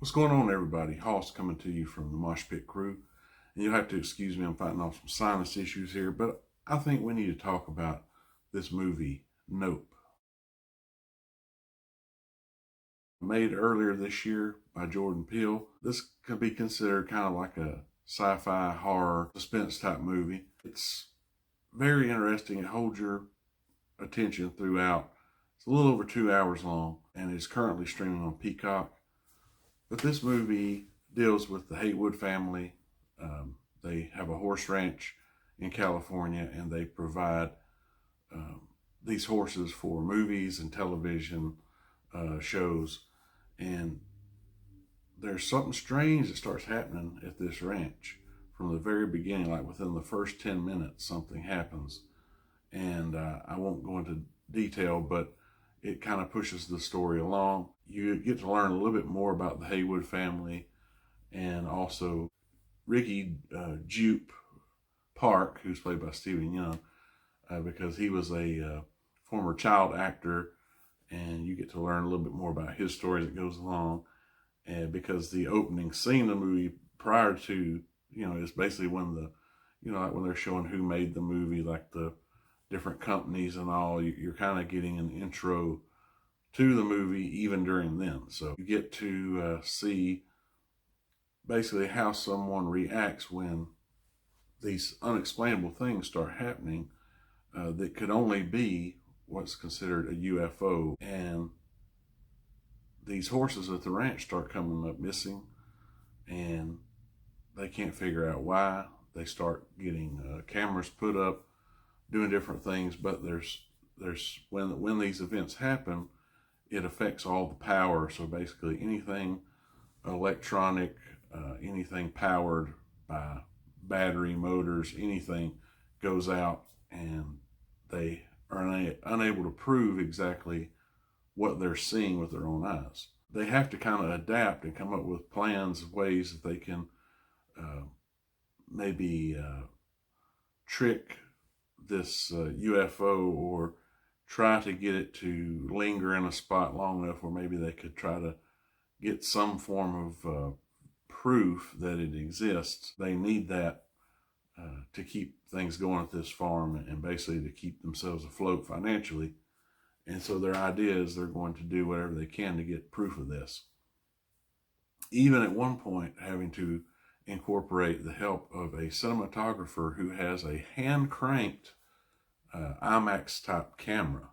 What's going on, everybody? Hoss coming to you from the MOSHPIT CRUE. And you'll have to excuse me, I'm fighting off some sinus issues here, but I think we need to talk about this movie, Nope. Made earlier this year by Jordan Peele. This could be considered kind of like a sci-fi horror suspense type movie. It's very interesting. It holds your attention throughout. It's a little over 2 hours long and is currently streaming on Peacock. But this movie deals with the Haywood family. They have a horse ranch in California, and they provide these horses for movies and television shows. And there's something strange that starts happening at this ranch from the very beginning. Like within the first 10 minutes, something happens. And I won't go into detail, but it kind of pushes the story along. You get to learn a little bit more about the Haywood family, and also Ricky Jupe Park, who's played by Stephen Young, because he was a former child actor, and you get to learn a little bit more about his story as it goes along. And because the opening scene of the movie prior to, is basically when like when they're showing who made the movie, like the different companies and all, you're kind of getting an intro to the movie even during then. So you get to see basically how someone reacts when these unexplainable things start happening that could only be what's considered a UFO. And these horses at the ranch start coming up missing, and they can't figure out why. They start getting cameras put up, doing different things, but there's when these events happen, it affects all the power. So basically anything electronic, anything powered by battery, motors, anything goes out, and they are unable to prove exactly what they're seeing with their own eyes. They have to kind of adapt and come up with plans of ways that they can maybe trick this UFO, or try to get it to linger in a spot long enough where maybe they could try to get some form of proof that it exists. They need that to keep things going at this farm, and basically to keep themselves afloat financially. And so their idea is they're going to do whatever they can to get proof of this. Even at one point having to incorporate the help of a cinematographer who has a hand-cranked IMAX type camera,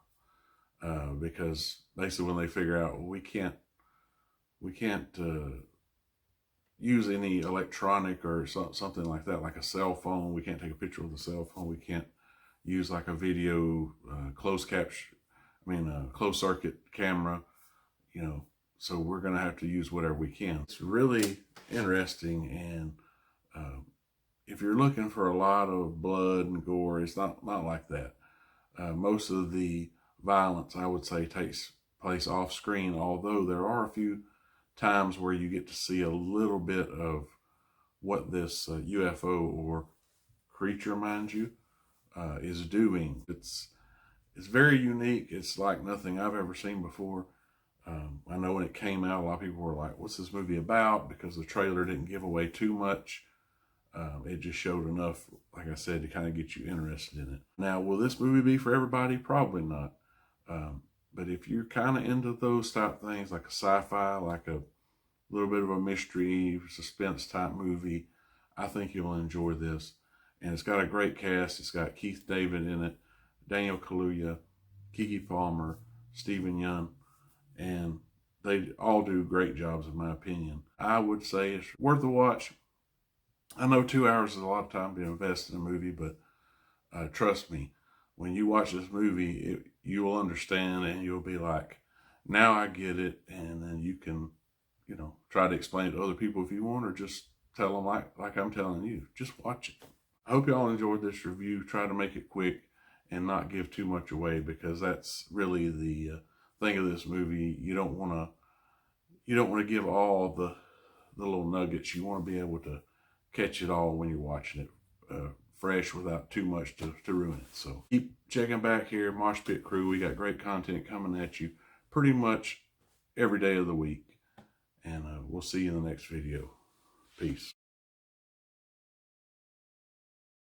because basically when they figure out, well, we can't use any electronic or something like that, like a cell phone. We can't take a picture with a cell phone. We can't use like a video closed circuit camera, so we're going to have to use whatever we can. It's really interesting, and if you're looking for a lot of blood and gore, it's not like that. Most of the violence, I would say, takes place off screen, although there are a few times where you get to see a little bit of what this UFO or creature, mind you, is doing. It's very unique. It's like nothing I've ever seen before. I know when it came out, a lot of people were like, what's this movie about? Because the trailer didn't give away too much. It just showed enough, like I said, to kind of get you interested in it. Now, will this movie be for everybody? Probably not. But if you're kind of into those type things, like a sci-fi, like a little bit of a mystery, suspense type movie, I think you'll enjoy this. And it's got a great cast. It's got Keith David in it, Daniel Kaluuya, Keke Palmer, Stephen Young, and they all do great jobs in my opinion. I would say it's worth a watch. I know 2 hours is a lot of time to invest in a movie, but trust me, when you watch this movie, you will understand, and you'll be like, now I get it. And then you can, try to explain it to other people if you want, or just tell them like I'm telling you. Just watch it. I hope y'all enjoyed this review. Try to make it quick and not give too much away, because that's really the thing of this movie. You don't want to give all the little nuggets. You want to be able to catch it all when you're watching it fresh, without too much to ruin it. So keep checking back here, MOSHPIT CRUE. We got great content coming at you pretty much every day of the week. and we'll see you in the next video. Peace.